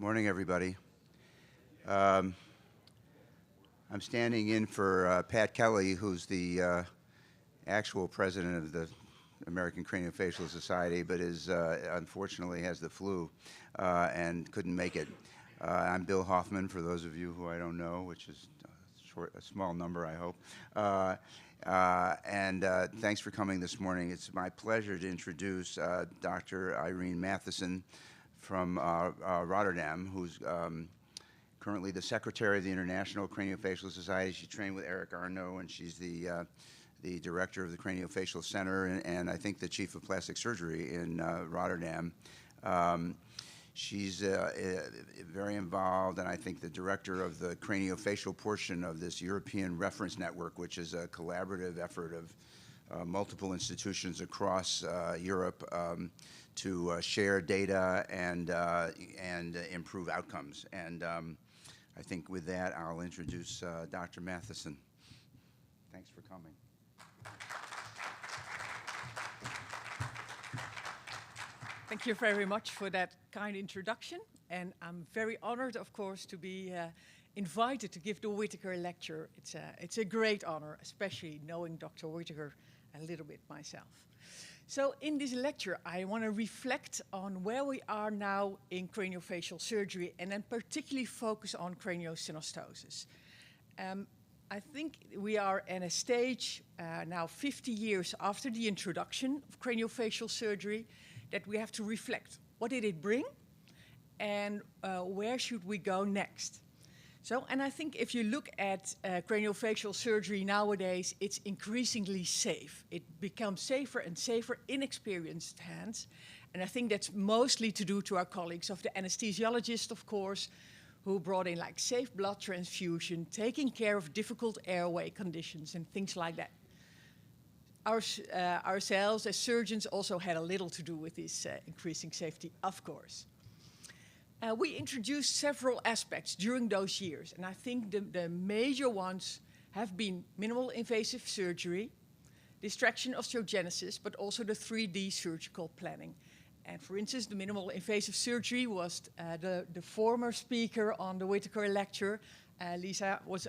Morning, everybody. I'm standing in for Pat Kelly, who's the actual president of the American Craniofacial Society, but is unfortunately has the flu and couldn't make it. I'm Bill Hoffman, for those of you who I don't know, which is a small number, I hope. Thanks for coming this morning. It's my pleasure to introduce Dr. Irene Mathijssen from Rotterdam, who's currently the secretary of the International Craniofacial Society. She trained with Eric Arnault, and she's the director of the Craniofacial Center, and I think the chief of plastic surgery in Rotterdam. She's very involved, and I think the director of the craniofacial portion of this European Reference Network, which is a collaborative effort of multiple institutions across Europe to share data and improve outcomes. And I think with that, I'll introduce Dr. Mathijssen. Thanks for coming. Thank you very much for that kind introduction, and I'm very honored, of course, to be invited to give the Whitaker lecture. It's a great honor, especially knowing Dr. Whitaker a little bit myself. So in this lecture, I want to reflect on where we are now in craniofacial surgery, and then particularly focus on craniosynostosis. I think we are in a stage now 50 years after the introduction of craniofacial surgery that we have to reflect. What did it bring? And where should we go next? So, and I think if you look at craniofacial surgery nowadays, it's increasingly safe. It becomes safer and safer in experienced hands. And I think that's mostly to do to our colleagues of the anesthesiologist, of course, who brought in like safe blood transfusion, taking care of difficult airway conditions and things like that. Ourselves as surgeons also had a little to do with this increasing safety, of course. We introduced several aspects during those years, and I think the major ones have been minimal invasive surgery, distraction osteogenesis, but also the 3D surgical planning. And for instance, the minimal invasive surgery was the former speaker on the Whitaker lecture. Lisa was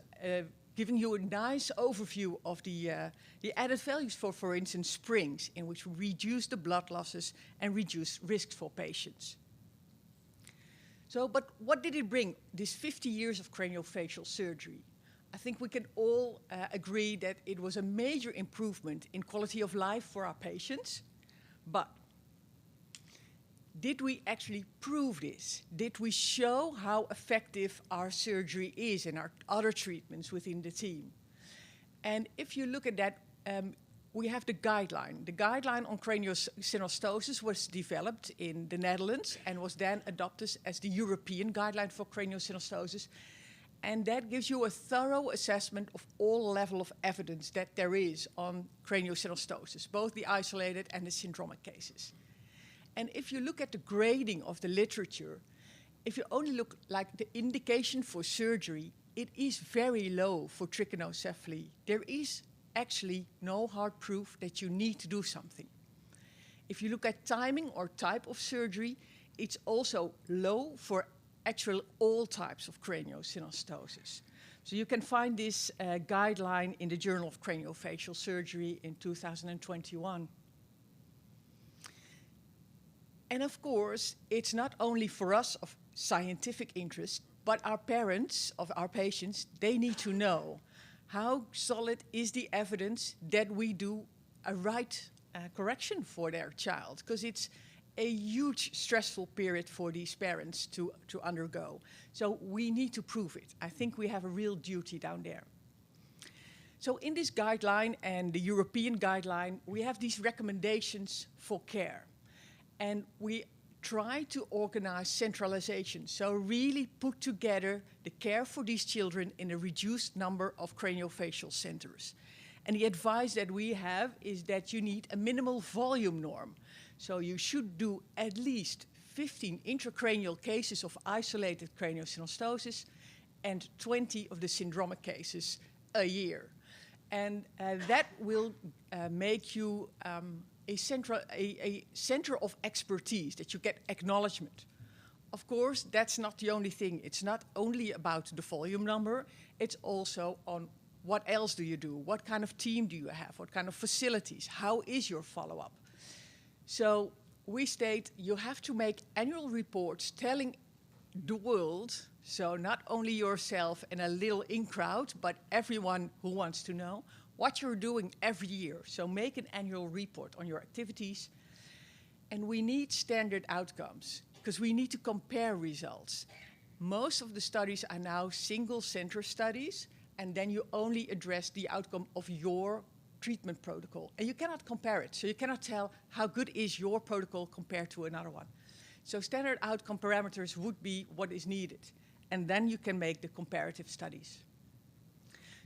giving you a nice overview of the added values for instance, springs, in which we reduce the blood losses and reduce risks for patients. So, but what did it bring, these 50 years of craniofacial surgery? I think we can all agree that it was a major improvement in quality of life for our patients, but did we actually prove this? Did we show how effective our surgery is and our other treatments within the team? And if you look at that, we have the guideline. The guideline on craniosynostosis was developed in the Netherlands and was then adopted as the European guideline for craniosynostosis. And that gives you a thorough assessment of all level of evidence that there is on craniosynostosis, both the isolated and the syndromic cases. And if you look at the grading of the literature, if you only look like the indication for surgery, it is very low for trichinocephaly. There is actually no hard proof that you need to do something. If you look at timing or type of surgery, it's also low for actual all types of craniosynostosis. So you can find this guideline in the Journal of Craniofacial Surgery in 2021. And of course, it's not only for us of scientific interest, but our parents of our patients, they need to know how solid is the evidence that we do a right correction for their child, because it's a huge stressful period for these parents to undergo. So we need to prove it. I think we have a real duty down there. So in this guideline and the European guideline, we have these recommendations for care. And we try to organize centralization, so really put together the care for these children in a reduced number of craniofacial centers. And the advice that we have is that you need a minimal volume norm. So you should do at least 15 intracranial cases of isolated craniosynostosis and 20 of the syndromic cases a year. And that will make you a center of expertise, that you get acknowledgement of course, that's not the only thing. It's not only about the volume number, it's also on what else do you do? What kind of team do you have? What kind of facilities? How is your follow-up? So we state you have to make annual reports telling the world, so not only yourself and a little in crowd, but everyone who wants to know what you're doing every year. So make an annual report on your activities. And we need standard outcomes because we need to compare results. Most of the studies are now single center studies, and then you only address the outcome of your treatment protocol. And you cannot compare it. So you cannot tell how good is your protocol compared to another one. So standard outcome parameters would be what is needed. And then you can make the comparative studies.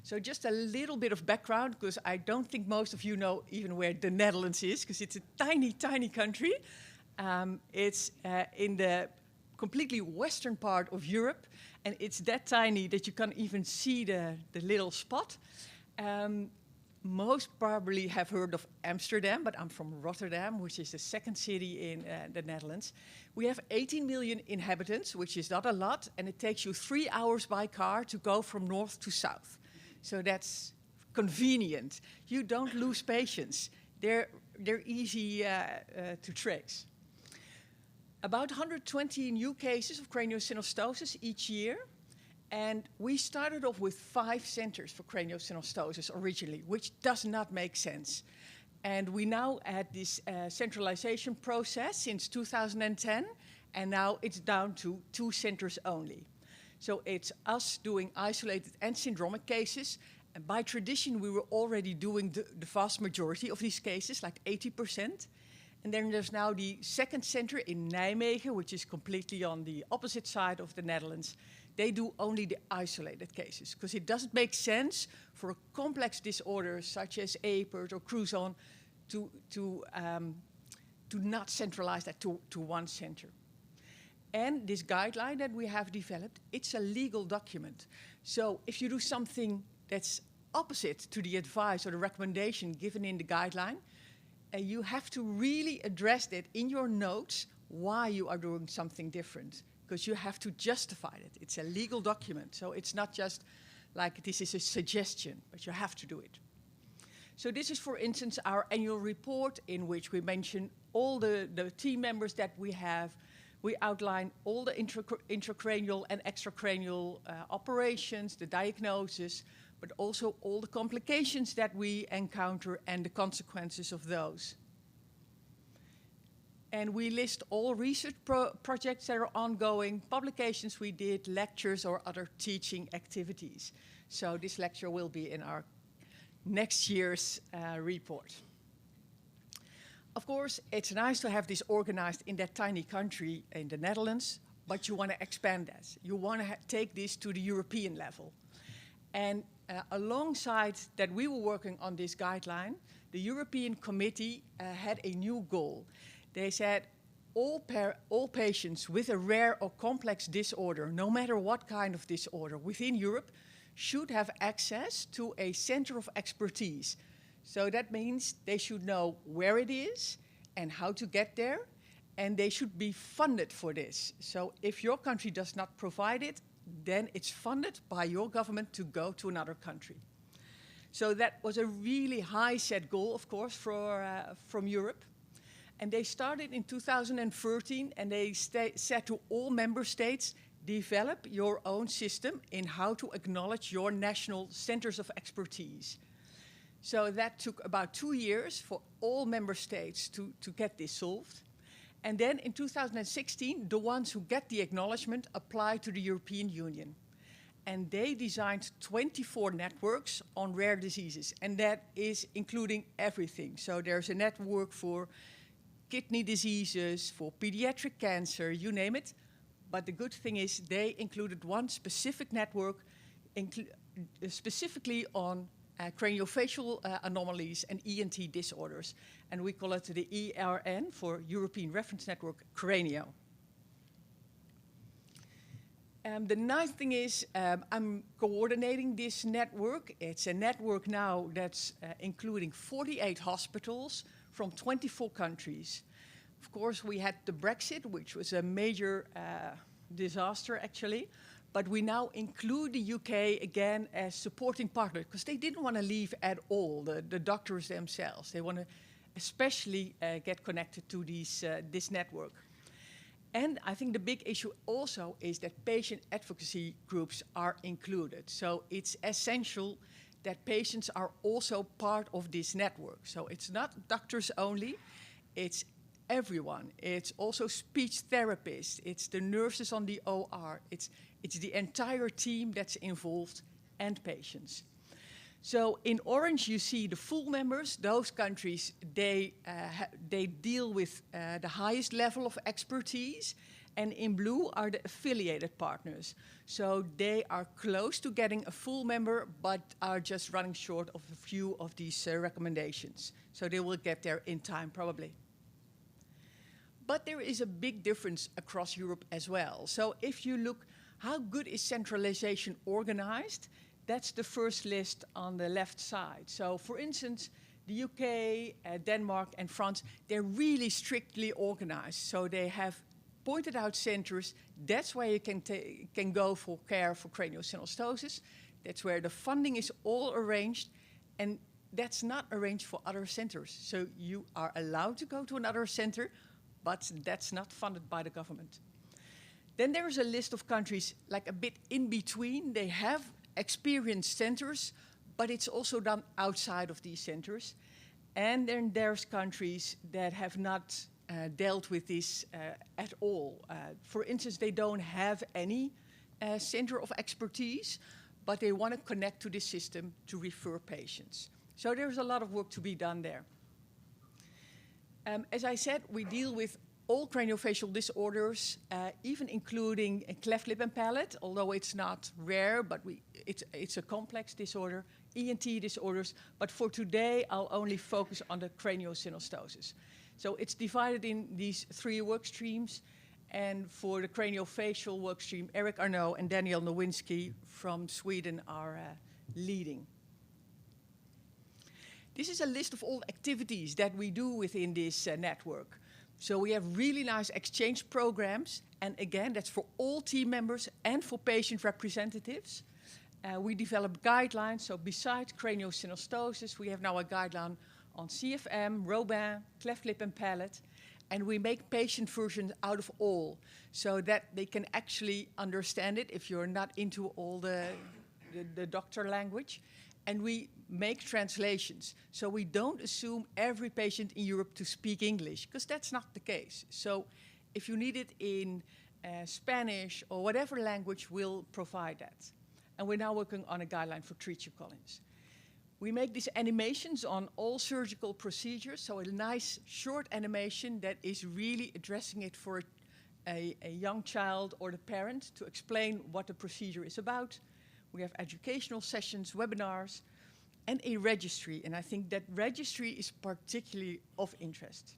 So just a little bit of background, because I don't think most of you know even where the Netherlands is, because it's a tiny, tiny country. It's in the completely western part of Europe, and it's that tiny that you can't even see the little spot. Most probably have heard of Amsterdam, but I'm from Rotterdam, which is the second city in the Netherlands. We have 18 million inhabitants, which is not a lot, and it takes you 3 hours by car to go from north to south. So that's convenient. You don't lose patients. They're easy to trace. About 120 new cases of craniosynostosis each year. And we started off with 5 centers for craniosynostosis originally, which does not make sense. And we now had this centralization process since 2010, and now it's down to 2 centers only. So it's us doing isolated and syndromic cases. And by tradition, we were already doing the vast majority of these cases, like 80%. And then there's now the second center in Nijmegen, which is completely on the opposite side of the Netherlands. They do only the isolated cases, because it doesn't make sense for a complex disorder such as APERT or Cruzon to not centralize that to one center. And this guideline that we have developed, it's a legal document. So if you do something that's opposite to the advice or the recommendation given in the guideline, you have to really address that in your notes why you are doing something different, because you have to justify it. It's a legal document, so it's not just like this is a suggestion, but you have to do it. So this is, for instance, our annual report in which we mention all the team members that we have. We outline all the intracranial and extracranial operations, the diagnosis, but also all the complications that we encounter and the consequences of those. And we list all research projects that are ongoing, publications we did, lectures or other teaching activities. So this lecture will be in our next year's report. Of course, it's nice to have this organized in that tiny country in the Netherlands, but you want to expand that. You want to take this to the European level. And alongside that we were working on this guideline, the European Committee had a new goal. They said all patients with a rare or complex disorder, no matter what kind of disorder within Europe, should have access to a center of expertise. So that means they should know where it is and how to get there, and they should be funded for this. So if your country does not provide it, then it's funded by your government to go to another country. So that was a really high set goal, of course, from Europe. And they started in 2013, and they said to all member states, develop your own system in how to acknowledge your national centers of expertise. So that took about 2 years for all member states to get this solved. And then in 2016, the ones who get the acknowledgement apply to the European Union. And they designed 24 networks on rare diseases, and that is including everything. So there's a network for kidney diseases, for pediatric cancer, you name it. But the good thing is they included one specific network specifically on craniofacial anomalies and ENT disorders. And we call it the ERN, for European Reference Network Cranio. The nice thing is I'm coordinating this network. It's a network now that's including 48 hospitals from 24 countries. Of course, we had the Brexit, which was a major disaster, actually. But we now include the UK again as supporting partner, because they didn't want to leave at all, the doctors themselves. They want to especially get connected to this network. And I think the big issue also is that patient advocacy groups are included. So it's essential that patients are also part of this network. So it's not doctors only, it's everyone. It's also speech therapists, it's the nurses on the OR, it's the entire team that's involved, and patients. So in orange, you see the full members. Those countries, they deal with the highest level of expertise. And in blue are the affiliated partners. So they are close to getting a full member, but are just running short of a few of these recommendations. So they will get there in time, probably. But there is a big difference across Europe as well. So if you look, how good is centralization organized? That's the first list on the left side. So for instance, the UK, Denmark, and France, they're really strictly organized. So they have pointed out centers. That's where you can go for care for craniosynostosis. That's where the funding is all arranged. And that's not arranged for other centers. So you are allowed to go to another center, but that's not funded by the government. Then there is a list of countries like a bit in between. They have experienced centers, but it's also done outside of these centers. And then there's countries that have not dealt with this at all. For instance, they don't have any center of expertise, but they want to connect to this system to refer patients. So there's a lot of work to be done there. As I said, we deal with all craniofacial disorders, even including cleft lip and palate, although it's not rare, but it's a complex disorder, ENT disorders. But for today, I'll only focus on the craniosynostosis. So it's divided in these 3 work streams. And for the craniofacial work stream, Eric Arnaud and Daniel Nowinski from Sweden are leading. This is a list of all activities that we do within this network. So we have really nice exchange programs. And again, that's for all team members and for patient representatives. We develop guidelines. So besides craniosynostosis, we have now a guideline on CFM, Robin, cleft lip and palate. And we make patient versions out of all so that they can actually understand it if you're not into all the doctor language. And we make translations. So we don't assume every patient in Europe to speak English, because that's not the case. So if you need it in Spanish or whatever language, we'll provide that. And we're now working on a guideline for Treacher Collins. We make these animations on all surgical procedures, so a nice short animation that is really addressing it for a young child or the parent to explain what the procedure is about. We have educational sessions, webinars, and a registry. And I think that registry is particularly of interest.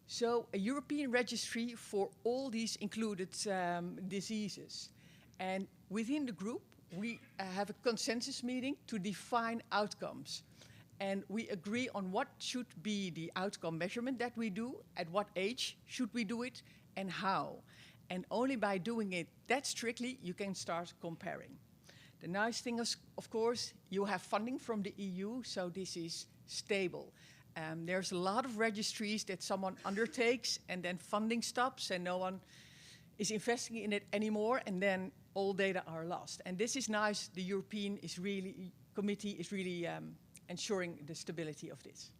So a European registry for all these included diseases. And within the group, we have a consensus meeting to define outcomes. And we agree on what should be the outcome measurement that we do, at what age should we do it, and how. And only by doing it that strictly, you can start comparing. The nice thing is, of course, you have funding from the EU, so this is stable. There's a lot of registries that someone undertakes, and then funding stops, and no one is investing in it anymore, and then all data are lost. And this is nice. The European Committee is really ensuring the stability of this.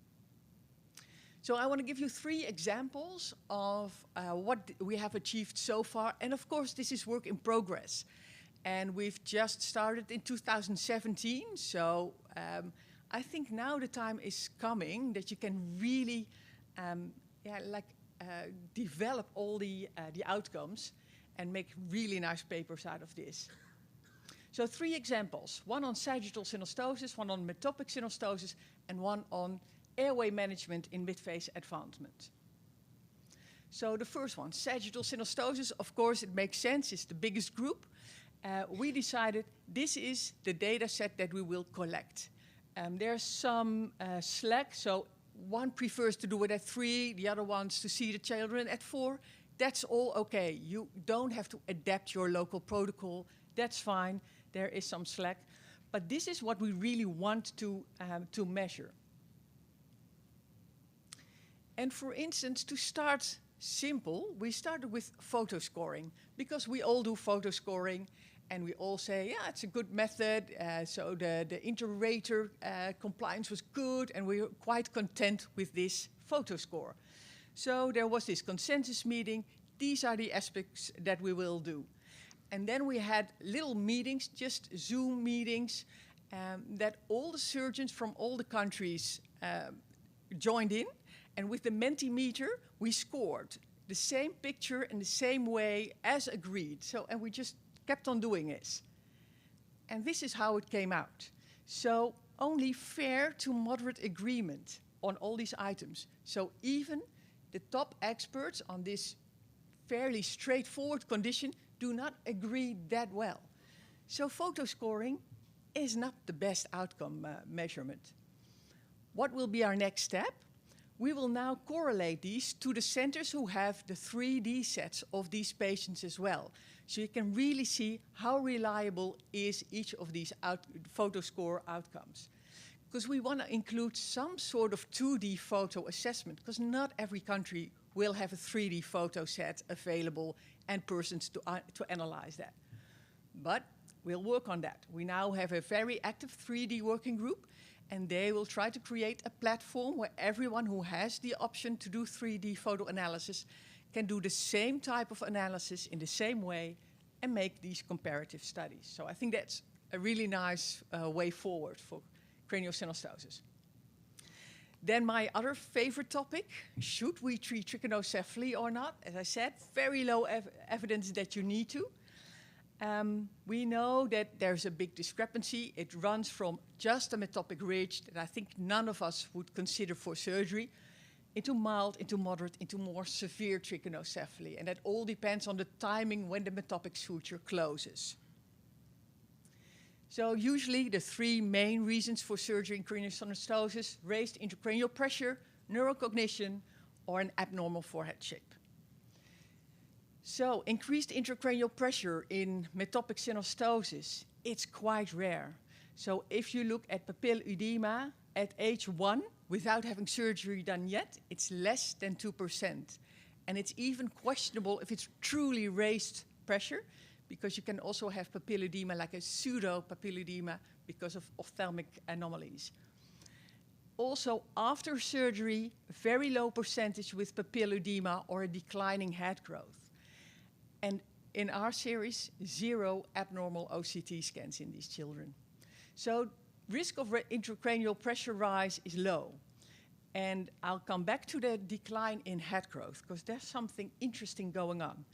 So I want to give you 3 examples of what we have achieved so far. And of course, this is work in progress. And we've just started in 2017. So I think now the time is coming that you can really develop all the outcomes and make really nice papers out of this. So 3 examples, one on sagittal synostosis, one on metopic synostosis, and one on airway management in mid-phase advancement. So the first one, sagittal synostosis, of course, it makes sense. It's the biggest group. We decided this is the data set that we will collect. There's some slack, so one prefers to do it at 3, the other wants to see the children at 4. That's all okay. You don't have to adapt your local protocol. That's fine. There is some slack. But this is what we really want to measure. And for instance, to start simple, we started with photo scoring, because we all do photo scoring, and we all say, yeah, it's a good method. So the inter-rater compliance was good, and we were quite content with this photo score. So there was this consensus meeting. These are the aspects that we will do. And then we had little meetings, just Zoom meetings, that all the surgeons from all the countries joined in. And with the Mentimeter, we scored the same picture in the same way as agreed. So, and we just kept on doing this. And this is how it came out. So only fair to moderate agreement on all these items. So even the top experts on this fairly straightforward condition do not agree that well. So photo scoring is not the best outcome measurement. What will be our next step? We will now correlate these to the centers who have the 3D sets of these patients as well. So you can really see how reliable is each of these photo score outcomes. Because we want to include some sort of 2D photo assessment, because not every country will have a 3D photo set available and persons to analyze that. But we'll work on that. We now have a very active 3D working group, and they will try to create a platform where everyone who has the option to do 3D photo analysis can do the same type of analysis in the same way and make these comparative studies. So I think that's a really nice way forward for craniosynostosis. Then my other favorite topic, should we treat trichinocephaly or not? As I said, very low evidence that you need to. We know that there's a big discrepancy. It runs from just a metopic ridge that I think none of us would consider for surgery, into mild, into moderate, into more severe trichinocephaly. And that all depends on the timing when the metopic suture closes. So usually the 3 main reasons for surgery in craniosynostosis: raised intracranial pressure, neurocognition, or an abnormal forehead shape. So increased intracranial pressure in metopic synostosis, it's quite rare. So if you look at papilla edema at age 1, without having surgery done yet, it's less than 2%. And it's even questionable if it's truly raised pressure, because you can also have papilledema, like a pseudo papilledema, because of ophthalmic anomalies. Also, after surgery, very low percentage with papilledema or a declining head growth. And in our series, 0 abnormal OCT scans in these children. So risk of intracranial pressure rise is low. And I'll come back to the decline in head growth, because there's something interesting going on.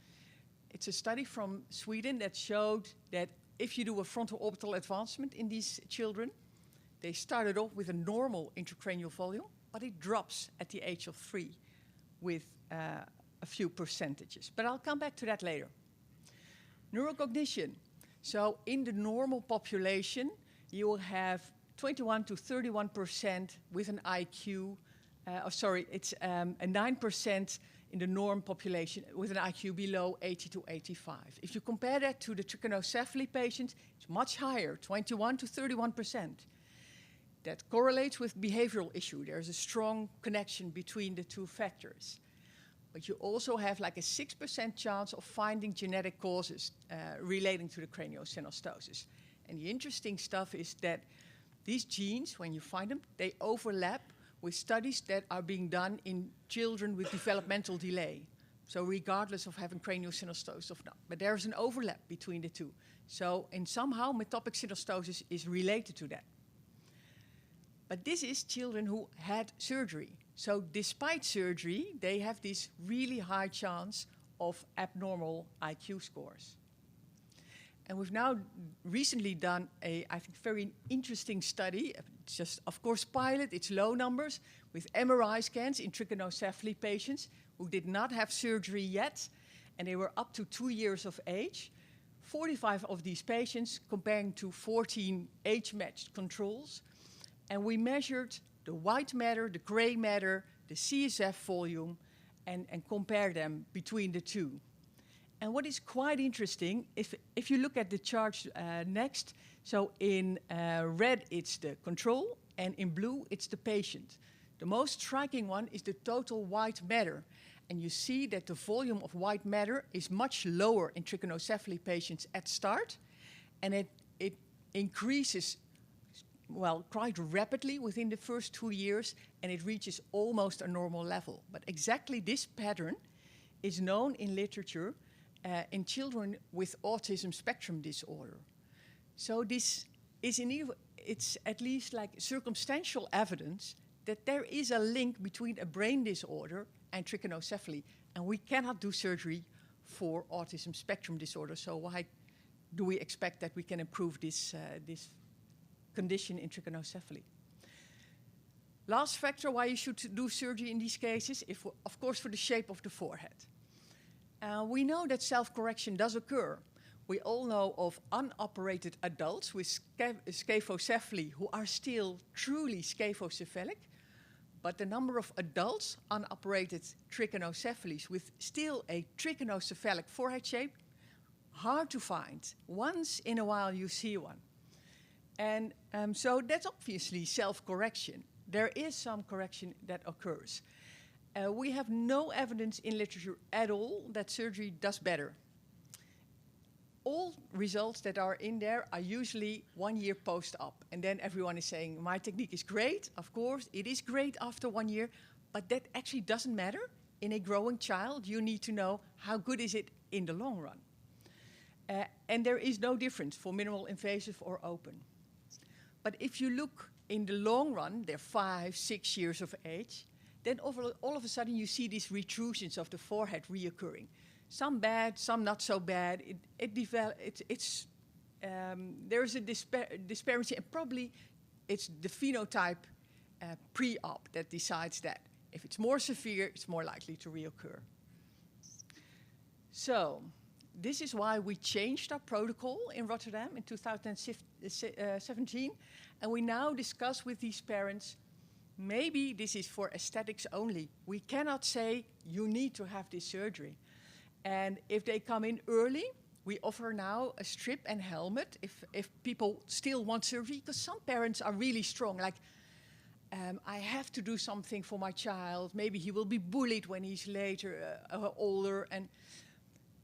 It's a study from Sweden that showed that if you do a frontal orbital advancement in these children, they started off with a normal intracranial volume, but it drops at the age of 3 with a few percentages. But I'll come back to that later. Neurocognition. So in the normal population, you will have 21 to 31% with an IQ, it's a 9% in the norm population with an IQ below 80 to 85. If you compare that to the trichinocephaly patients, it's much higher, 21 to 31%. That correlates with behavioral issue. There's a strong connection between the two factors. But you also have like a 6% chance of finding genetic causes relating to the craniosynostosis. And the interesting stuff is that these genes, when you find them, they overlap with studies that are being done in children with developmental delay. So regardless of having craniosynostosis or not. But there's an overlap between the two. So in somehow, metopic synostosis is related to that. But this is children who had surgery. So despite surgery, they have this really high chance of abnormal IQ scores. And we've now recently done a, I think, very interesting study. It's just, of course, pilot. It's low numbers with MRI scans in trichinocephaly patients who did not have surgery yet, and they were up to 2 years of age. 45 of these patients comparing to 14 age-matched controls. And we measured the white matter, the gray matter, the CSF volume, and compare them between the two. And what is quite interesting, if you look at the charts next, so in red it's the control, and in blue it's the patient. The most striking one is the total white matter. And you see that the volume of white matter is much lower in trichinocephaly patients at start, and it increases, well, quite rapidly within the first 2 years, and it reaches almost a normal level. But exactly this pattern is known in literature in children with autism spectrum disorder. So this is it's at least like circumstantial evidence that there is a link between a brain disorder and trichinocephaly, and we cannot do surgery for autism spectrum disorder. So why do we expect that we can improve this condition in trichinocephaly? Last factor why you should do surgery in these cases is, of course, for the shape of the forehead. We know that self-correction does occur. We all know of unoperated adults with scaphocephaly who are still truly scaphocephalic, but the number of adults unoperated trichinocephalies with still a trichinocephalic forehead shape, hard to find. Once in a while you see one. And so that's obviously self-correction. There is some correction that occurs. We have no evidence in literature at all that surgery does better. All results that are in there are usually 1 year post-op. And then everyone is saying, my technique is great. Of course, it is great after 1 year, but that actually doesn't matter. In a growing child, you need to know how good is it in the long run. And there is no difference for minimal invasive or open. But if you look in the long run, they're 5, 6 years of age, then all of a sudden you see these retrusions of the forehead reoccurring. Some bad, some not so bad. There's a disparity, and probably it's the phenotype pre-op that decides that. If it's more severe, it's more likely to reoccur. So this is why we changed our protocol in Rotterdam in 2017, and we now discuss with these parents, maybe this is for aesthetics only. We cannot say you need to have this surgery. And if they come in early, we offer now a strip and helmet if people still want surgery, because some parents are really strong, like, I have to do something for my child. Maybe he will be bullied when he's later older. And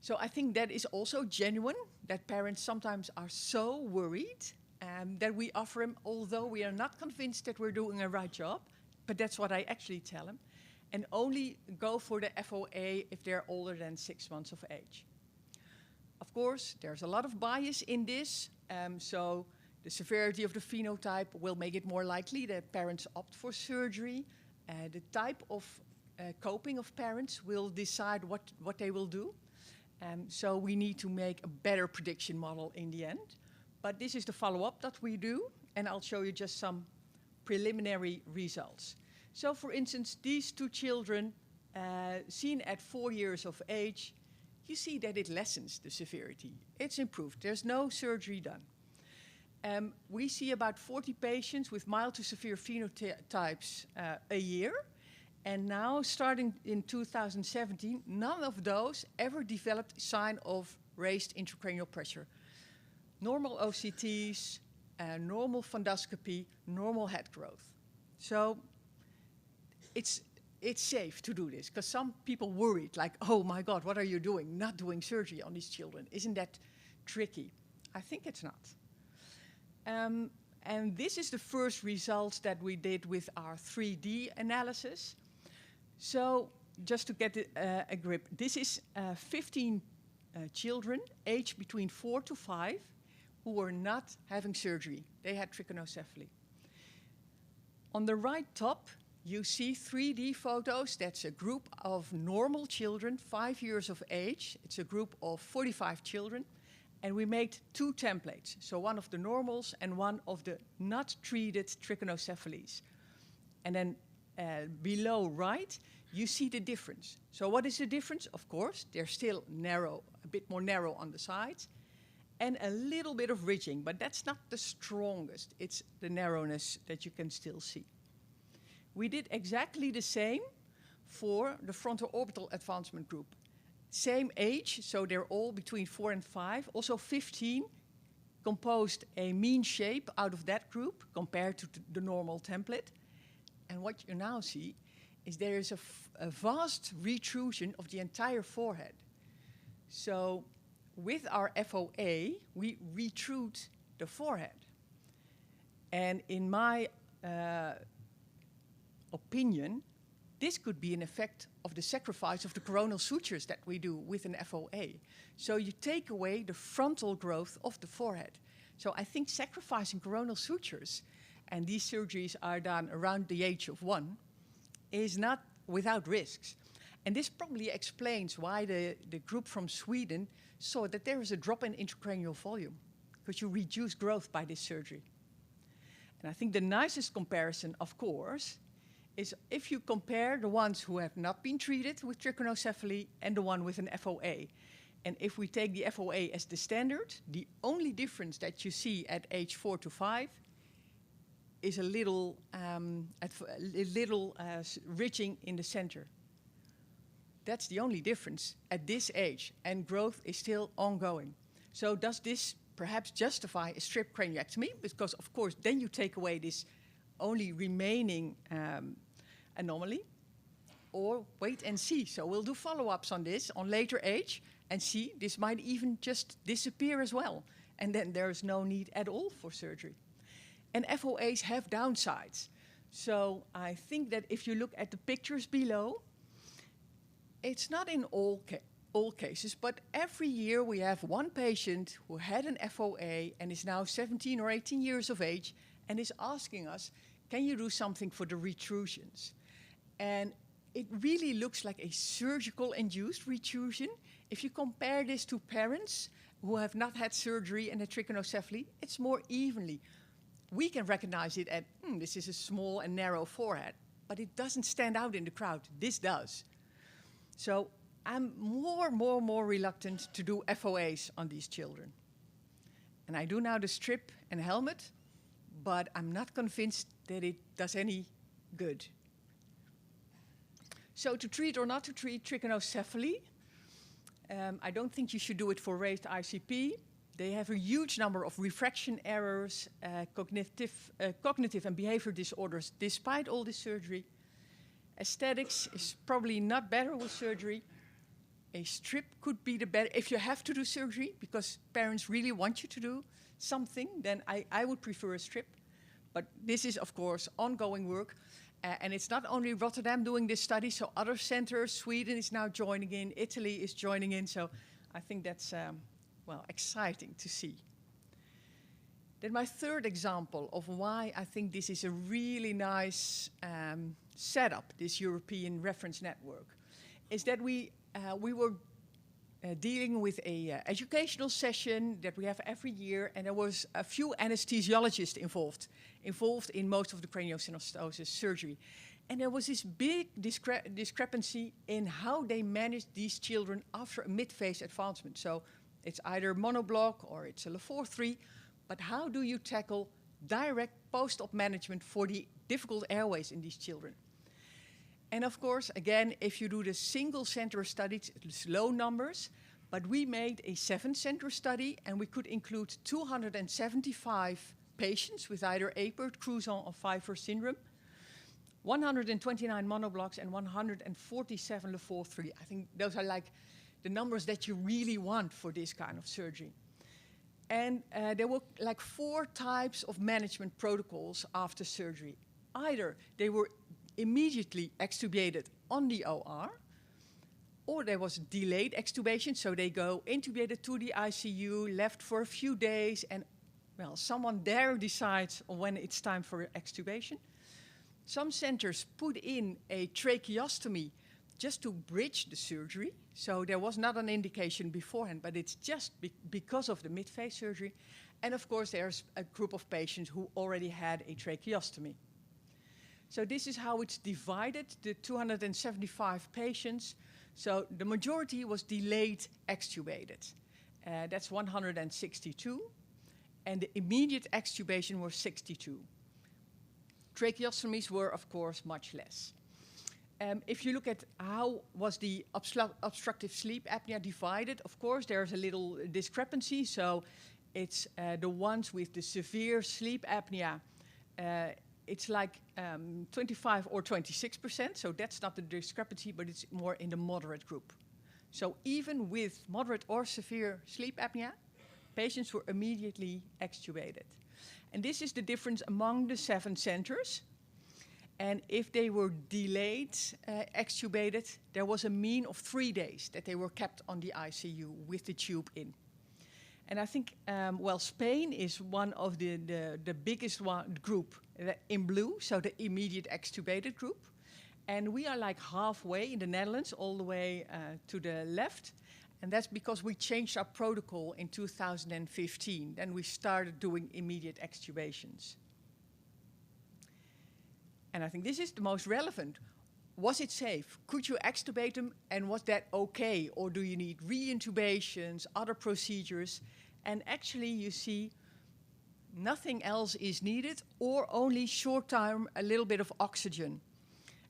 so I think that is also genuine, that parents sometimes are so worried that we offer them, although we are not convinced that we're doing a right job, but that's what I actually tell them. And only go for the FOA if they're older than 6 months of age. Of course, there's a lot of bias in this, so the severity of the phenotype will make it more likely that parents opt for surgery. The type of coping of parents will decide what they will do. So we need to make a better prediction model in the end. But this is the follow-up that we do, and I'll show you just some preliminary results. So, for instance, these 2 children, seen at 4 years of age, you see that it lessens the severity. It's improved. There's no surgery done. We see about 40 patients with mild to severe phenotypes a year. And now, starting in 2017, none of those ever developed sign of raised intracranial pressure. Normal OCTs, normal fundoscopy, normal head growth. So it's safe to do this, because some people worried, like, oh my God, what are you doing? Not doing surgery on these children. Isn't that tricky? I think it's not. And this is the first results that we did with our 3D analysis. So just to get a grip, this is 15 children aged between 4 to 5 who were not having surgery. They had trichinocephaly. On the right top, you see 3D photos. That's a group of normal children, 5 years of age. It's a group of 45 children. And we made 2 templates. So one of the normals and one of the not treated trichinocephalies. And then below right, you see the difference. So what is the difference? Of course, they're still narrow, a bit more narrow on the sides, and a little bit of ridging, but that's not the strongest. It's the narrowness that you can still see. We did exactly the same for the frontal orbital advancement group. Same age, so they're all between 4 and 5. Also 15 composed a mean shape out of that group compared to the normal template. And what you now see is there is a vast retrusion of the entire forehead. So with our FOA, we retrude the forehead. And in my opinion, this could be an effect of the sacrifice of the coronal sutures that we do with an FOA. So you take away the frontal growth of the forehead. So I think sacrificing coronal sutures, and these surgeries are done around the age of 1, is not without risks. And this probably explains why the group from Sweden saw that there is a drop in intracranial volume, because you reduce growth by this surgery. And I think the nicest comparison, of course, is if you compare the ones who have not been treated with trichinocephaly and the one with an FOA. And if we take the FOA as the standard, the only difference that you see at age 4 to 5 is a little ridging in the center. That's the only difference at this age, and growth is still ongoing. So does this perhaps justify a strip craniectomy? Because, of course, then you take away this only remaining anomaly, or wait and see. So we'll do follow-ups on this on later age and see this might even just disappear as well. And then there is no need at all for surgery. And FOAs have downsides. So I think that if you look at the pictures below, it's not in all cases, but every year we have one patient who had an FOA and is now 17 or 18 years of age and is asking us, can you do something for the retrusions? And it really looks like a surgical induced retrusion. If you compare this to parents who have not had surgery and a trichinocephaly, it's more evenly. We can recognize it at, this is a small and narrow forehead, but it doesn't stand out in the crowd. This does. So I'm more reluctant to do FOAs on these children. And I do now the strip and helmet, but I'm not convinced that it does any good. So to treat or not to treat trichinocephaly, I don't think you should do it for raised ICP. They have a huge number of refraction errors, cognitive and behavior disorders despite all this surgery. Aesthetics is probably not better with surgery. A strip could be the better. If you have to do surgery because parents really want you to do something, then I would prefer a strip. But this is, of course, ongoing work. And it's not only Rotterdam doing this study, so other centers, Sweden is now joining in, Italy is joining in. So I think that's, well, exciting to see. Then my third example of why I think this is a really nice setup, this European reference network, is that we were dealing with a educational session that we have every year, and there was a few anesthesiologists involved in most of the craniosynostosis surgery. And there was this big discrepancy in how they managed these children after a mid-phase advancement. So it's either monoblock or it's a Lefort-3, but how do you tackle direct post-op management for the difficult airways in these children? And of course, again, if you do the single center studies, it's low numbers, but we made a 7-center study and we could include 275 patients with either Apert, Crouzon, or Pfeiffer syndrome, 129 monoblocks and 147 Lefort-3. I think those are like the numbers that you really want for this kind of surgery. And there were like 4 types of management protocols after surgery. Either they were immediately extubated on the OR, or there was delayed extubation, so they go intubated to the ICU, left for a few days, and well, someone there decides when it's time for extubation. Some centers put in a tracheostomy just to bridge the surgery, so there was not an indication beforehand, but it's just because of the mid-phase surgery. And of course, there's a group of patients who already had a tracheostomy. So this is how it's divided, the 275 patients. So the majority was delayed extubated. That's 162. And the immediate extubation was 62. Tracheostomies were, of course, much less. If you look at how was the obstructive sleep apnea divided, of course, there's a little discrepancy. So it's the ones with the severe sleep apnea, it's like 25 or 26%. So that's not the discrepancy, but it's more in the moderate group. So even with moderate or severe sleep apnea, patients were immediately extubated. And this is the difference among the 7 centers. And if they were delayed extubated, there was a mean of 3 days that they were kept on the ICU with the tube in. And I think, well, Spain is one of the biggest group in blue, so the immediate extubated group. And we are like halfway in the Netherlands, all the way to the left. And that's because we changed our protocol in 2015. Then we started doing immediate extubations. And I think this is the most relevant. Was it safe? Could you extubate them? And was that okay? Or do you need re-intubations, other procedures? And actually, you see, nothing else is needed, or only short time, a little bit of oxygen.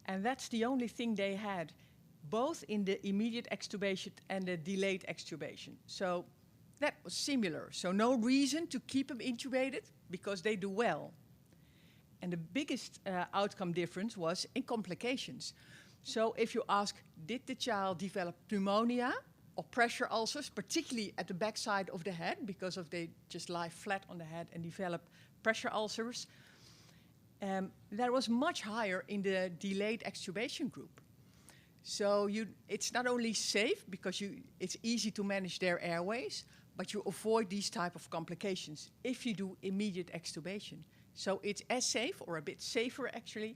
And that's the only thing they had, both in the immediate extubation and the delayed extubation. So that was similar. So no reason to keep them intubated, because they do well. And the biggest outcome difference was in complications. So if you ask, did the child develop pneumonia or pressure ulcers, particularly at the backside of the head, because of they just lie flat on the head and develop pressure ulcers, that was much higher in the delayed extubation group. So it's not only safe, because it's easy to manage their airways, but you avoid these type of complications if you do immediate extubation. So it's as safe, or a bit safer actually,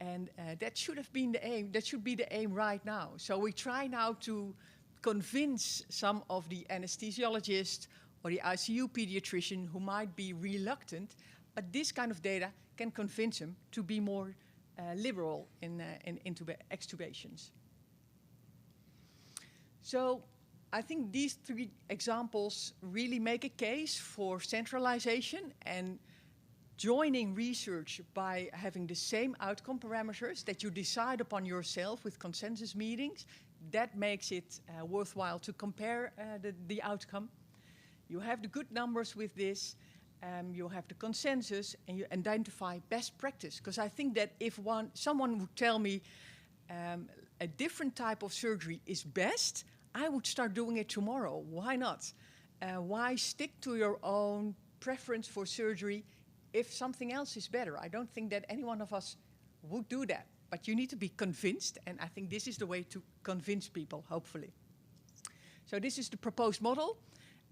and that should have been the aim. That should be the aim right now. So we try now to convince some of the anesthesiologists or the ICU pediatrician who might be reluctant, but this kind of data can convince them to be more liberal in extubations. So I think these 3 examples really make a case for centralization and joining research by having the same outcome parameters that you decide upon yourself with consensus meetings. That makes it worthwhile to compare the outcome. You have the good numbers with this, you have the consensus, and you identify best practice. Because I think that if someone would tell me a different type of surgery is best, I would start doing it tomorrow. Why not? Why stick to your own preference for surgery if something else is better? I don't think that any one of us would do that. But you need to be convinced, and I think this is the way to convince people, hopefully. So this is the proposed model.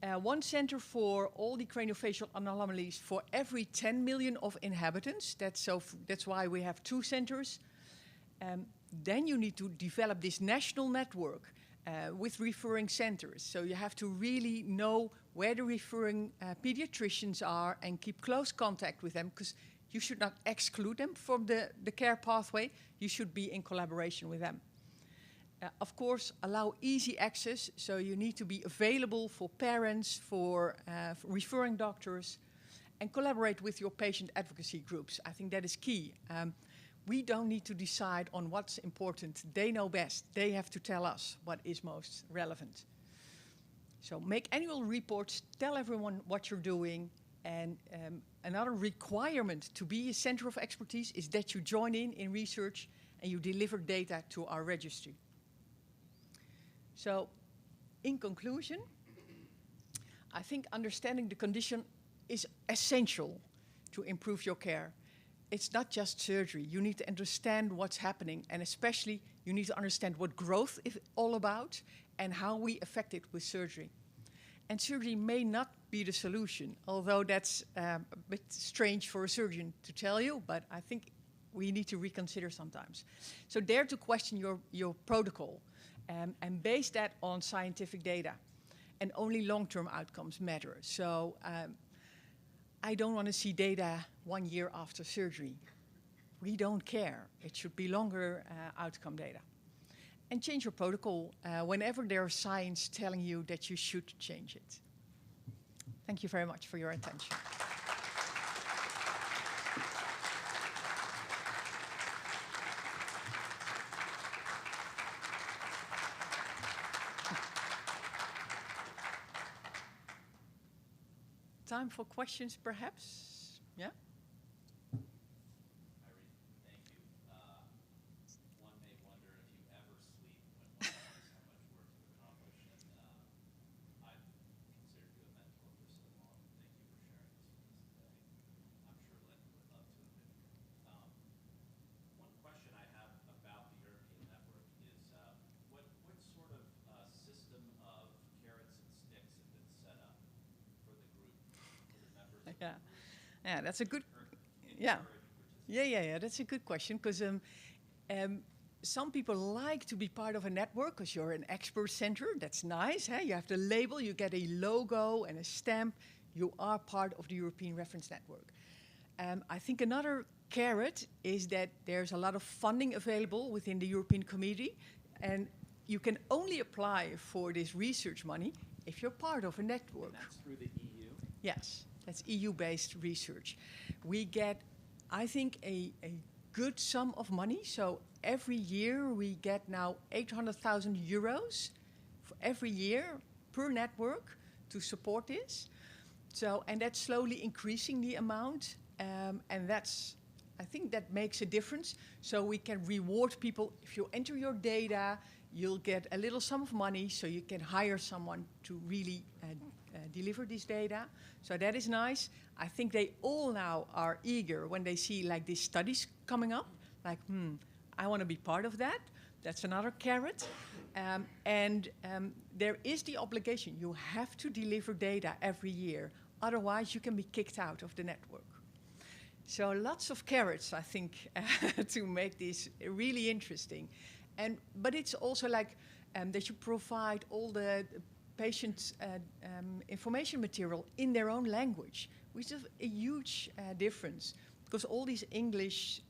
1 center for all the craniofacial anomalies for every 10 million of inhabitants. That's why we have 2 centers. Then you need to develop this national network with referring centers. So you have to really know where the referring pediatricians are and keep close contact with them, because you should not exclude them from the care pathway. You should be in collaboration with them. Of course, allow easy access, so you need to be available for parents, for referring doctors, and collaborate with your patient advocacy groups. I think that is key. We don't need to decide on what's important. They know best. They have to tell us what is most relevant. So make annual reports, tell everyone what you're doing, and another requirement to be a center of expertise is that you join in research and you deliver data to our registry. So, in conclusion, I think understanding the condition is essential to improve your care. It's not just surgery. You need to understand what's happening, and especially you need to understand what growth is all about and how we affect it with surgery. And surgery may not be the solution, although that's a bit strange for a surgeon to tell you, but I think we need to reconsider sometimes. So dare to question your protocol and base that on scientific data. And only long-term outcomes matter. So I don't want to see data 1 year after surgery. We don't care. It should be longer outcome data. And change your protocol whenever there's science telling you that you should change it. Thank you very much for your attention. time for questions, perhaps? Yeah? Irene, thank you. One may wonder if you ever sleep when one has so much work to accomplish, and I've considered you a mentor for so long. Thank you for sharing this with us today. I'm sure Linton would love to have been here. One question I have about the European network is what sort of system of carrots and sticks have been set up for the group, for the members of the Yeah. group? Yeah, that's a good... Yeah. Yeah, that's a good question, because some people like to be part of a network because you're an expert center. That's nice. Huh? You have the label, you get a logo and a stamp. You are part of the European Reference Network. I think another carrot is that there's a lot of funding available within the European Community, and you can only apply for this research money if you're part of a network. And that's through the EU? Yes, that's EU-based research. We get, I think, a good sum of money. So every year we get now 800,000 euros for every year per network to support this. So, and that's slowly increasing the amount. And that's, I think that makes a difference. So we can reward people. If you enter your data, you'll get a little sum of money so you can hire someone to really deliver this data. So that is nice. I think they all now are eager when they see like these studies coming up, like, I want to be part of that. That's another carrot. There is the obligation. You have to deliver data every year. Otherwise, you can be kicked out of the network. So lots of carrots, I think, to make this really interesting. But it's also like that you provide all the patients' information material in their own language, which is a huge difference, because all these English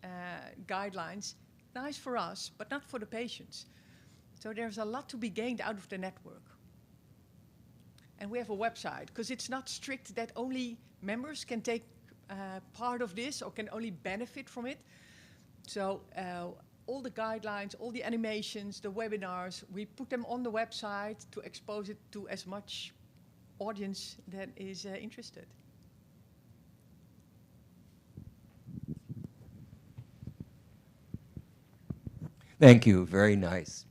guidelines, nice for us, but not for the patients. So there's a lot to be gained out of the network. And we have a website, because it's not strict that only members can take part of this or can only benefit from it. So all the guidelines, all the animations, the webinars, we put them on the website to expose it to as much audience that is interested. Thank you, very nice.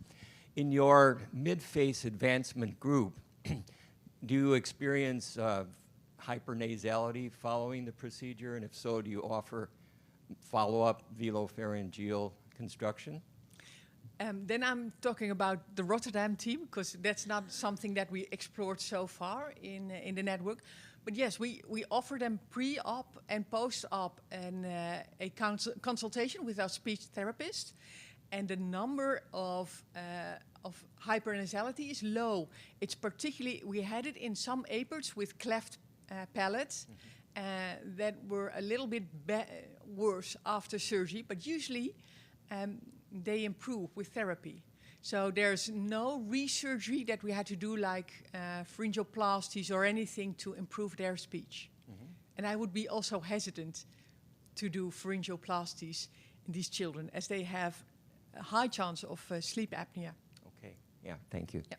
In your mid-face advancement group, do you experience hypernasality following the procedure? And if so, do you offer follow-up velopharyngeal construction? Then I'm talking about the Rotterdam team, because that's not something that we explored so far in the network. But yes, we offer them pre-op and post-op and a consultation with our speech therapist. And the number of hypernasality is low. It's particularly, we had it in some APERs with cleft palates that were a little bit worse after surgery, but usually they improve with therapy. So there's no re-surgery that we had to do, like pharyngoplasties or anything to improve their speech. And I would be also hesitant to do pharyngoplasties in these children, as they have a high chance of sleep apnea. Okay, yeah, thank you. Yeah.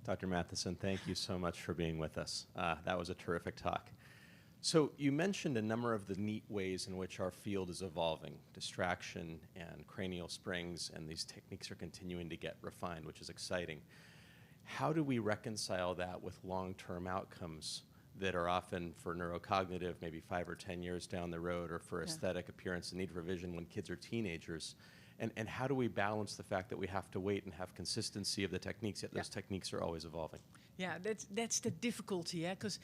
Dr. Mathijssen, thank you so much for being with us. That was a terrific talk. So you mentioned a number of the neat ways in which our field is evolving, distraction and cranial springs, and these techniques are continuing to get refined, which is exciting. How do we reconcile that with long-term outcomes that are often for neurocognitive, maybe 5 or 10 years down the road, or for aesthetic appearance and need for vision when kids are teenagers? And how do we balance the fact that we have to wait and have consistency of the techniques, yet those techniques are always evolving? Yeah, that's the difficulty, yeah, because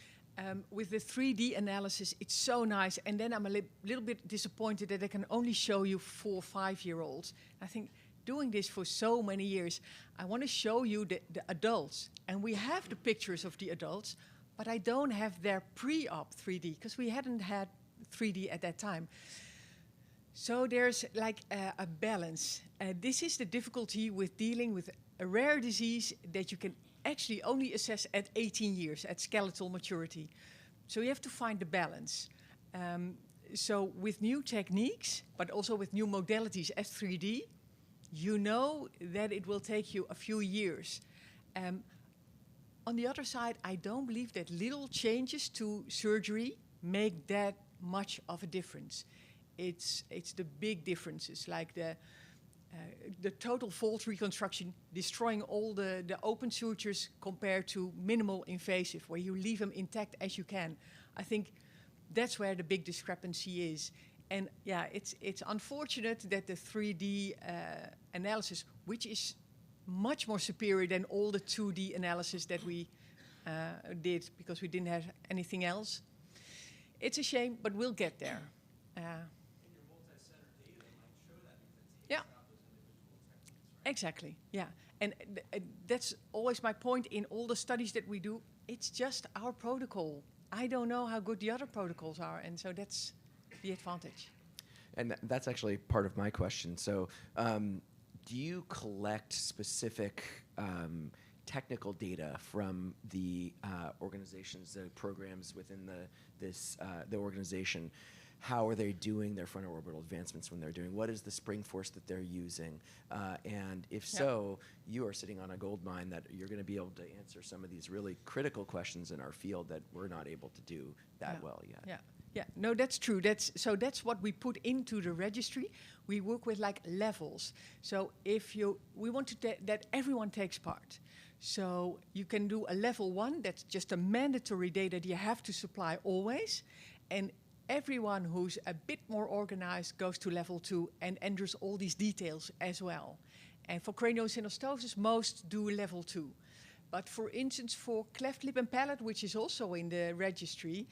with the 3D analysis, it's so nice, and then I'm a little bit disappointed that I can only show you 4- or 5-year-olds. I think doing this for so many years, I want to show you the adults, and we have the pictures of the adults, but I don't have their pre-op 3D, because we hadn't had 3D at that time. So there's like a balance. This is the difficulty with dealing with a rare disease that you can actually only assess at 18 years, at skeletal maturity. So you have to find the balance. So with new techniques, but also with new modalities as 3D, you know that it will take you a few years. On the other side, I don't believe that little changes to surgery make that much of a difference. It's the big differences, like the total fold reconstruction, destroying all the open sutures compared to minimal invasive, where you leave them intact as you can. I think that's where the big discrepancy is. And yeah, it's unfortunate that the 3D analysis, which is much more superior than all the 2D analysis that we did, because we didn't have anything else. It's a shame, but we'll get there. Yeah. Exactly, yeah. And that's always my point in all the studies that we do. It's just our protocol. I don't know how good the other protocols are, and so that's the advantage. And that's actually part of my question. So do you collect specific technical data from the organizations, the programs within the organization? How are they doing their frontal orbital advancements when they're doing? What is the spring force that they're using? And if so, you are sitting on a gold mine that you're going to be able to answer some of these really critical questions in our field that we're not able to do that well yet. Yeah. Yeah, no, that's true. That's what we put into the registry. We work with like levels. So we want that everyone takes part. So you can do a level 1, that's just a mandatory data that you have to supply always. And everyone who's a bit more organized goes to level 2 and enters all these details as well. And for craniosynostosis, most do level 2. But for instance, for cleft lip and palate, which is also in the registry,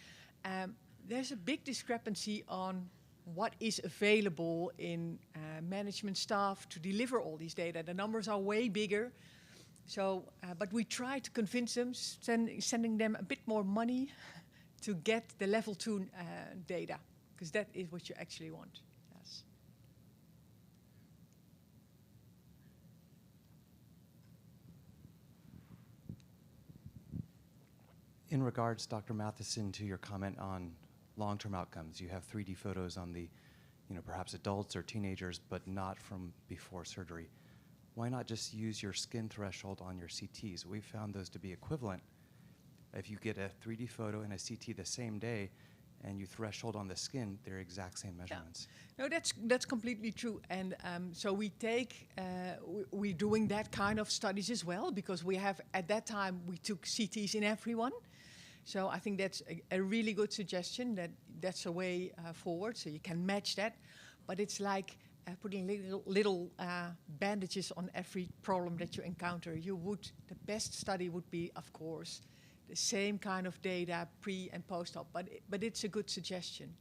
there's a big discrepancy on what is available in management staff to deliver all these data. The numbers are way bigger. So, but we try to convince them, sending them a bit more money to get the level 2 data, because that is what you actually want. Yes. In regards, Dr. Mathijssen, to your comment on long-term outcomes, you have 3D photos on the, perhaps adults or teenagers, but not from before surgery. Why not just use your skin threshold on your CTs? We found those to be equivalent. If you get a 3D photo and a CT the same day, and you threshold on the skin, they're exact same measurements. Yeah. No, that's completely true. And so we take, we're doing that kind of studies as well, because we have, at that time, we took CTs in everyone. So I think that's a really good suggestion, that's a way forward, so you can match that. But it's like putting little bandages on every problem that you encounter. The best study would be, of course, the same kind of data pre and post-op, but it's a good suggestion.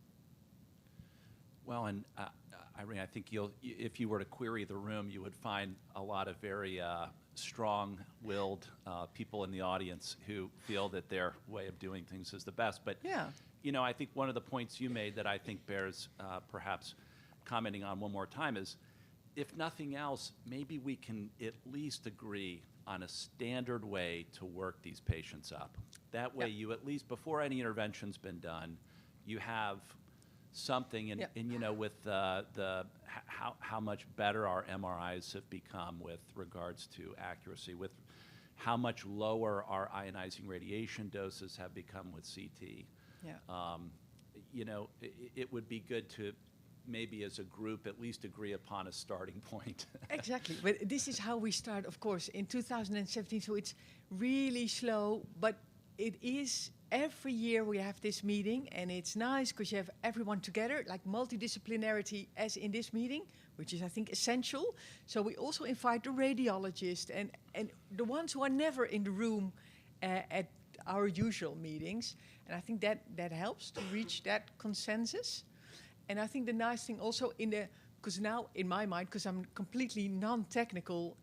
Well, and Irene, I think if you were to query the room, you would find a lot of very strong-willed people in the audience who feel that their way of doing things is the best. But yeah. I think one of the points you made that I think bears perhaps commenting on one more time is, if nothing else, maybe we can at least agree on a standard way to work these patients up. That way, you at least, before any intervention's been done, you have something, and with how much better our MRIs have become with regards to accuracy, with how much lower our ionizing radiation doses have become with CT. Yeah. It would be good to maybe as a group at least agree upon a starting point. Exactly, but this is how we start, of course, in 2017, so it's really slow, but it is, every year we have this meeting, and it's nice because you have everyone together, like multidisciplinarity as in this meeting, which is, I think, essential. So we also invite the radiologist and the ones who are never in the room at our usual meetings, and I think that helps to reach that consensus. And I think the nice thing also because now in my mind, because I'm completely non-technical,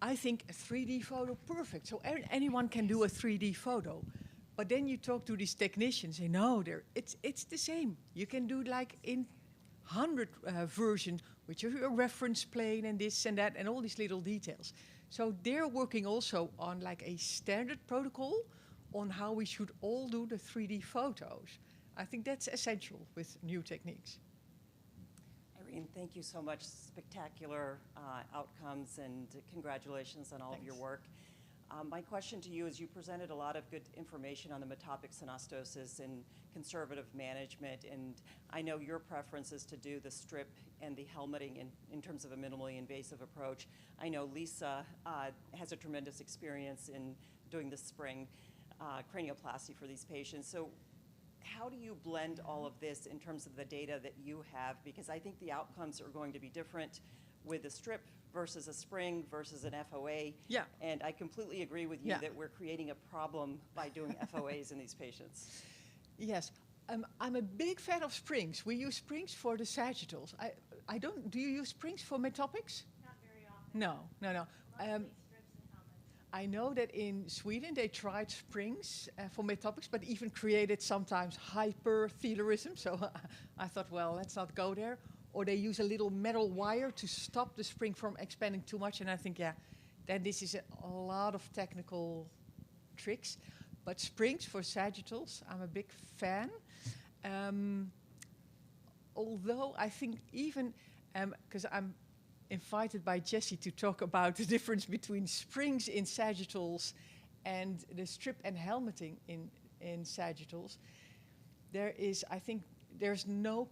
I think a 3D photo, perfect. So anyone can do a 3D photo. But then you talk to these technicians, and no, it's the same. You can do like in 100 version, which is a reference plane and this and that and all these little details. So they're working also on like a standard protocol on how we should all do the 3D photos. I think that's essential with new techniques. Irene, Irene, thank you so much. Spectacular outcomes, and congratulations on all of your Thanks. work. My question to you is, you presented a lot of good information on the metopic synostosis and conservative management, and I know your preference is to do the strip and the helmeting in terms of a minimally invasive approach. I know Lisa has a tremendous experience in doing the spring cranioplasty for these patients. So how do you blend all of this in terms of the data that you have? Because I think the outcomes are going to be different with a strip versus a spring versus an FOA. Yeah. And I completely agree with you Yeah. that we're creating a problem by doing FOAs in these patients. Yes, I'm a big fan of springs. We use springs for the sagittals. I don't. Do you use springs for metopics? Not very often. No, no, no. Mostly strips and helmets. I know that in Sweden they tried springs for metopics, but even created sometimes hyperthelorism. So I thought, well, let's not go there. Or they use a little metal wire to stop the spring from expanding too much. And I think, yeah, then this is a lot of technical tricks. But springs for sagittals, I'm a big fan. Although I think even, because I'm invited by Jessie to talk about the difference between springs in sagittals and the strip and helmeting in sagittals, there is, I think, there's no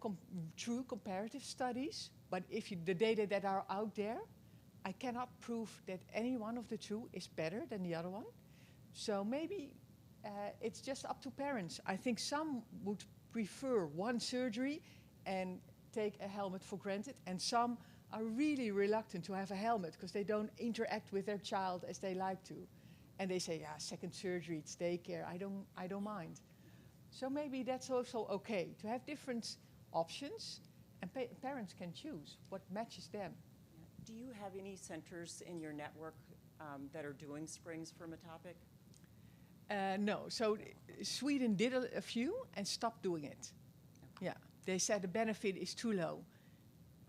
true comparative studies, but if the data that are out there, I cannot prove that any one of the two is better than the other one. So maybe it's just up to parents. I think some would prefer one surgery and take a helmet for granted, and some are really reluctant to have a helmet because they don't interact with their child as they like to. And they say, yeah, second surgery, it's daycare, I don't mind. So maybe that's also okay, to have different options, and parents can choose what matches them. Do you have any centers in your network that are doing springs for metopic? No, so Sweden did a few and stopped doing it. Okay. Yeah, they said the benefit is too low.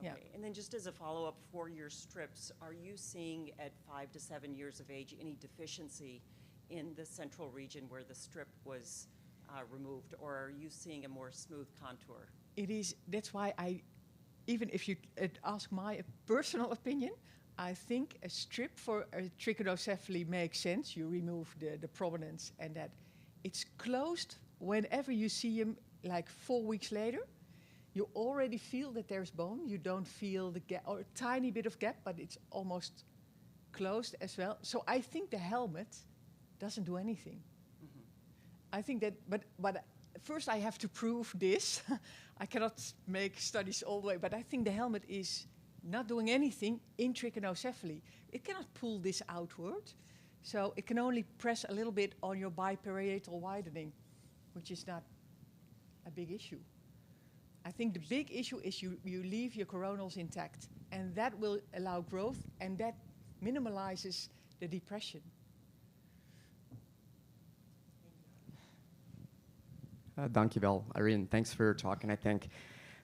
Okay. Yeah. And then just as a follow-up for your strips, are you seeing at 5 to 7 years of age any deficiency in the central region where the strip was removed, or are you seeing a more smooth contour? It is, that's why even if you ask my personal opinion, I think a strip for a trichinocephaly makes sense. You remove the prominence and that. It's closed whenever you see him, like 4 weeks later. You already feel that there's bone. You don't feel the gap, or a tiny bit of gap, but it's almost closed as well. So I think the helmet doesn't do anything. I think that, but first I have to prove this. I cannot make studies all the way, but I think the helmet is not doing anything in trichinocephaly. It cannot pull this outward, so it can only press a little bit on your biparietal widening, which is not a big issue. I think the big issue is you leave your coronals intact, and that will allow growth, and that minimalizes the depression. Dankjewel, Irene. Thanks for your talk. And I think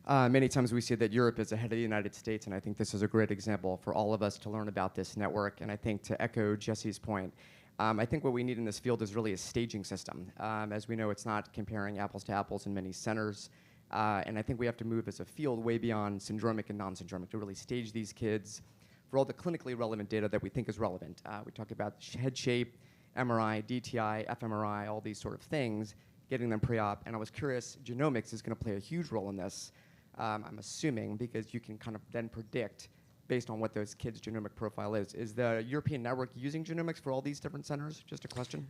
many times we see that Europe is ahead of the United States, and I think this is a great example for all of us to learn about this network. And I think to echo Jesse's point, I think what we need in this field is really a staging system. As we know, it's not comparing apples to apples in many centers. And I think we have to move as a field way beyond syndromic and non-syndromic to really stage these kids for all the clinically relevant data that we think is relevant. We talked about head shape, MRI, DTI, fMRI, all these sort of things, getting them pre-op. And I was curious, genomics is going to play a huge role in this, I'm assuming, because you can kind of then predict based on what those kids' genomic profile is. Is the European network using genomics for all these different centers? Just a question.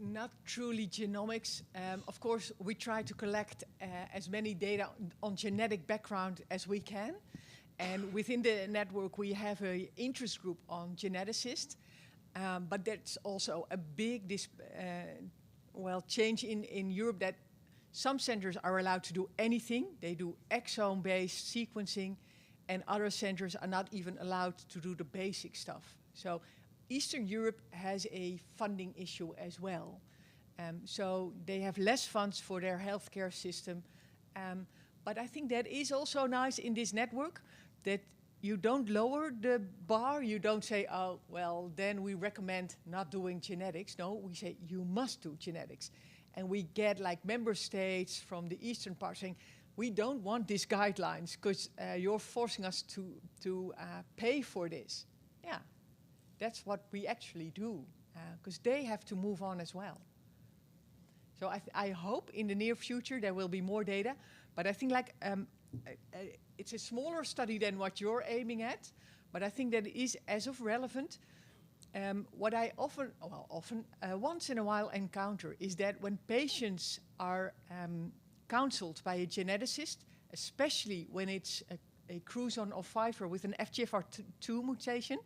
Not truly genomics. Of course, we try to collect as many data on genetic background as we can. And within the network, we have an interest group on geneticists. But that's also a big change in Europe, that some centers are allowed to do anything. They do exome-based sequencing, and other centers are not even allowed to do the basic stuff. So Eastern Europe has a funding issue as well. So they have less funds for their healthcare system. But I think that is also nice in this network, that you don't lower the bar. You don't say, oh, well, then we recommend not doing genetics. No, we say you must do genetics. And we get like member states from the eastern part saying, we don't want these guidelines because you're forcing us to pay for this. Yeah, that's what we actually do, because they have to move on as well. So I hope in the near future there will be more data, but I think it's a smaller study than what you're aiming at, but I think that is as of relevant. What I once in a while encounter is that when patients are counseled by a geneticist, especially when it's a cruson or fiver with an FGFR2 mutation,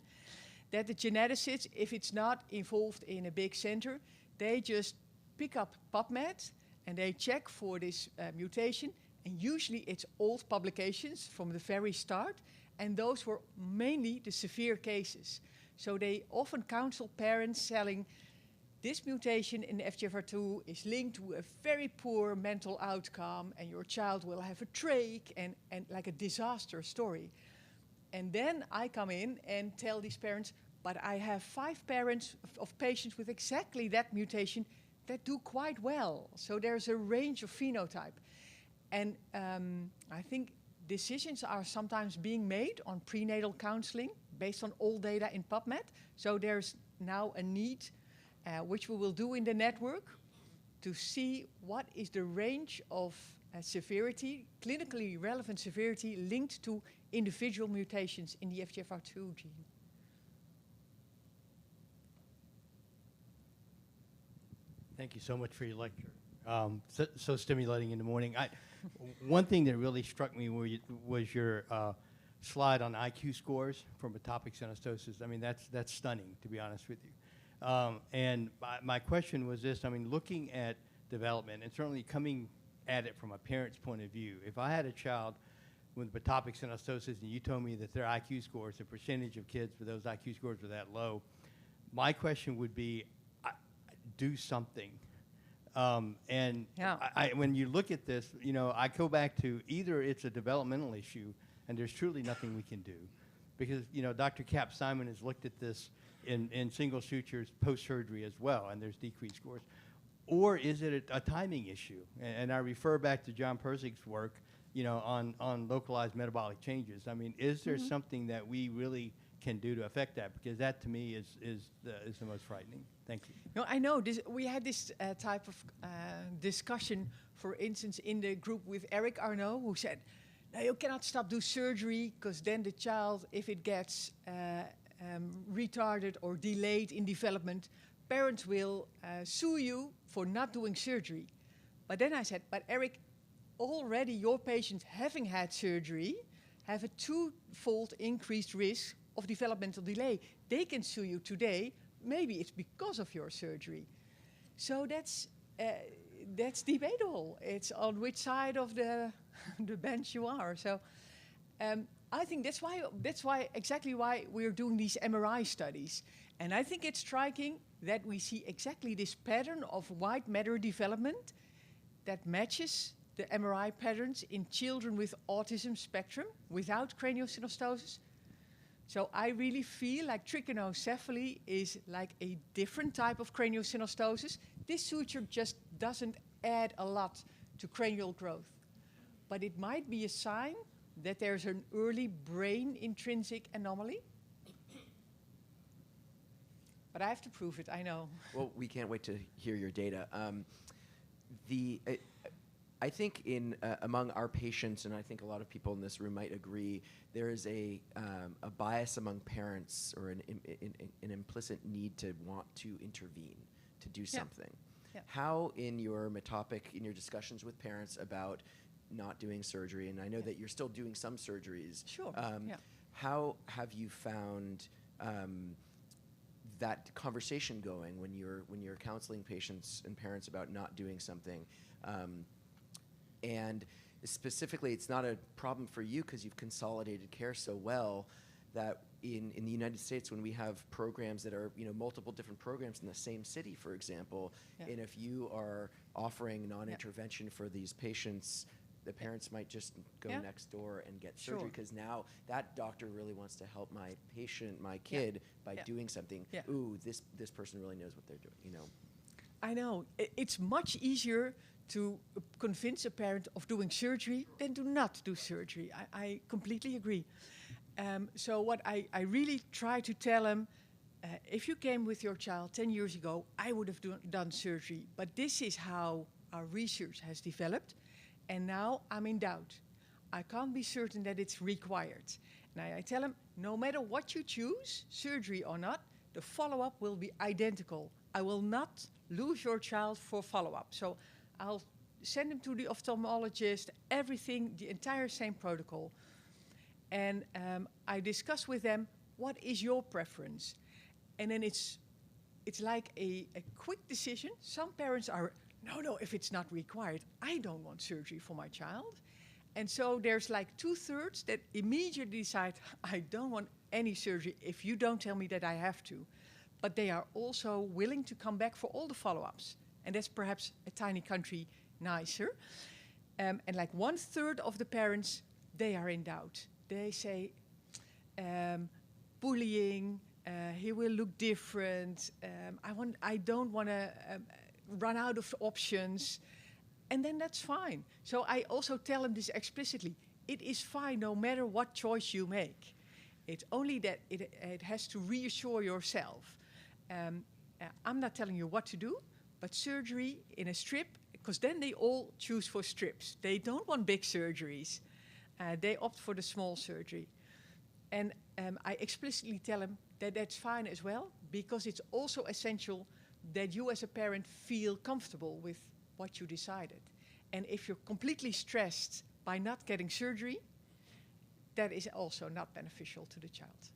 that the geneticist, if it's not involved in a big center, they just pick up PubMed and they check for this mutation, and usually it's old publications from the very start, and those were mainly the severe cases. So they often counsel parents telling this mutation in the FGFR2 is linked to a very poor mental outcome, and your child will have a trach, and like a disaster story. And then I come in and tell these parents, but I have 5 parents of patients with exactly that mutation that do quite well. So there's a range of phenotype. And I think decisions are sometimes being made on prenatal counseling based on all data in PubMed. So there's now a need, which we will do in the network, to see what is the range of severity, clinically relevant severity, linked to individual mutations in the FGFR2 gene. Thank you so much for your lecture. So stimulating in the morning. One thing that really struck me was your slide on IQ scores from atopic synostosis. I mean, that's stunning, to be honest with you. And my question was this: I mean, looking at development and certainly coming at it from a parent's point of view, if I had a child with atopic synostosis and you told me that their IQ scores, the percentage of kids with those IQ scores were that low, my question would be, do something. And Yeah. when you look at this, you know, I go back to either it's a developmental issue and there's truly nothing we can do, because, you know, Dr. Cap Simon has looked at this in single sutures post-surgery as well, and there's decreased scores. Or is it a timing issue? And I refer back to John Persig's work, you know, on localized metabolic changes. I mean, is there something that we really can do to affect that? Because that, to me, is the most frightening. Thank you. No, I know. We had this type of discussion, for instance, in the group with Eric Arnaud, who said, no, you cannot stop do surgery, because then the child, if it gets retarded or delayed in development, parents will sue you for not doing surgery. But then I said, but Eric, already your patients having had surgery have a 2-fold increased risk of developmental delay. They can sue you today. Maybe it's because of your surgery. So that's debatable. It's on which side of the bench you are. So I think that's why exactly why we're doing these MRI studies. And I think it's striking that we see exactly this pattern of white matter development that matches the MRI patterns in children with autism spectrum without craniosynostosis. So I really feel like trichinocephaly is like a different type of craniosynostosis. This suture just doesn't add a lot to cranial growth. But it might be a sign that there's an early brain intrinsic anomaly. But I have to prove it, I know. Well, we can't wait to hear your data. I think among our patients, and I think a lot of people in this room might agree, there is a bias among parents, or an implicit need to want to intervene, to do something. Yeah. How in your discussions with parents about not doing surgery, and I know that you're still doing some surgeries. Sure. How have you found that conversation going when you're counseling patients and parents about not doing something? And specifically, it's not a problem for you because you've consolidated care so well that in the United States, when we have programs that are, you know, multiple different programs in the same city, for example, and if you are offering non-intervention for these patients, the parents might just go next door and get surgery because now that doctor really wants to help my patient, my kid, by doing something. Ooh, this person really knows what they're doing, you know. I know. It's much easier to convince a parent of doing surgery, then do not do surgery. I completely agree. So what I really try to tell them, if you came with your child 10 years ago, I would have done surgery. But this is how our research has developed. And now I'm in doubt. I can't be certain that it's required. And I tell them, no matter what you choose, surgery or not, the follow-up will be identical. I will not lose your child for follow-up. So I'll send them to the ophthalmologist, everything, the entire same protocol. And I discuss with them, what is your preference? And then it's like a quick decision. Some parents are, no, if it's not required, I don't want surgery for my child. And so there's like 2/3 that immediately decide, I don't want any surgery if you don't tell me that I have to. But they are also willing to come back for all the follow-ups. And that's perhaps a tiny country nicer. And like 1/3 of the parents, they are in doubt. They say, bullying, he will look different. I don't want to run out of options. And then that's fine. So I also tell them this explicitly. It is fine no matter what choice you make. It's only that it has to reassure yourself. I'm not telling you what to do, but surgery in a strip, because then they all choose for strips. They don't want big surgeries. They opt for the small surgery. And I explicitly tell them that that's fine as well, because it's also essential that you as a parent feel comfortable with what you decided. And if you're completely stressed by not getting surgery, that is also not beneficial to the child.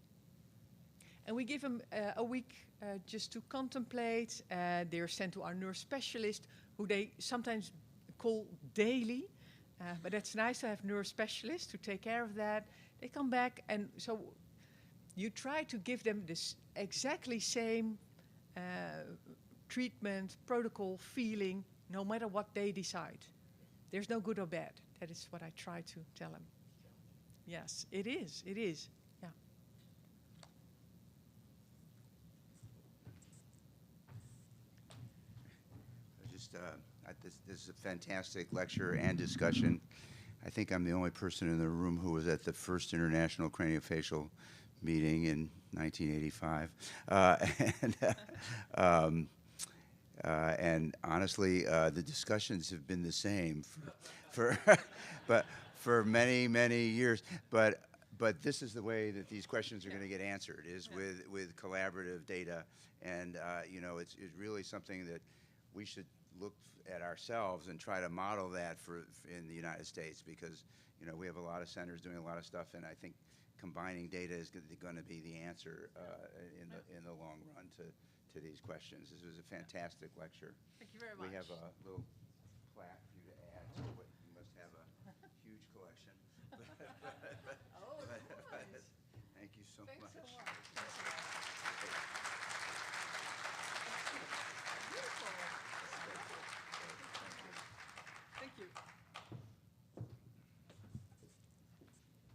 And we give them a week just to contemplate. They're sent to our nurse specialist, who they sometimes call daily. But it's nice to have nurse specialists to take care of that. They come back, and so you try to give them this exactly same treatment, protocol, feeling, no matter what they decide. There's no good or bad. That is what I try to tell them. Yes, it is. It is. Yeah. This is a fantastic lecture and discussion. I think I'm the only person in the room who was at the first International Craniofacial meeting in 1985. And honestly, the discussions have been the same for many, many years. But this is the way that these questions are going to get answered, is with collaborative data. And it's really something that we should look at ourselves and try to model that in the United States, because we have a lot of centers doing a lot of stuff, and I think combining data is going to be the answer in the long run to these questions. This was a fantastic lecture. Thank you very much. We have a little plaque for you to add. So you must have a huge collection. Oh, nice. Thank you so Thanks much. so much.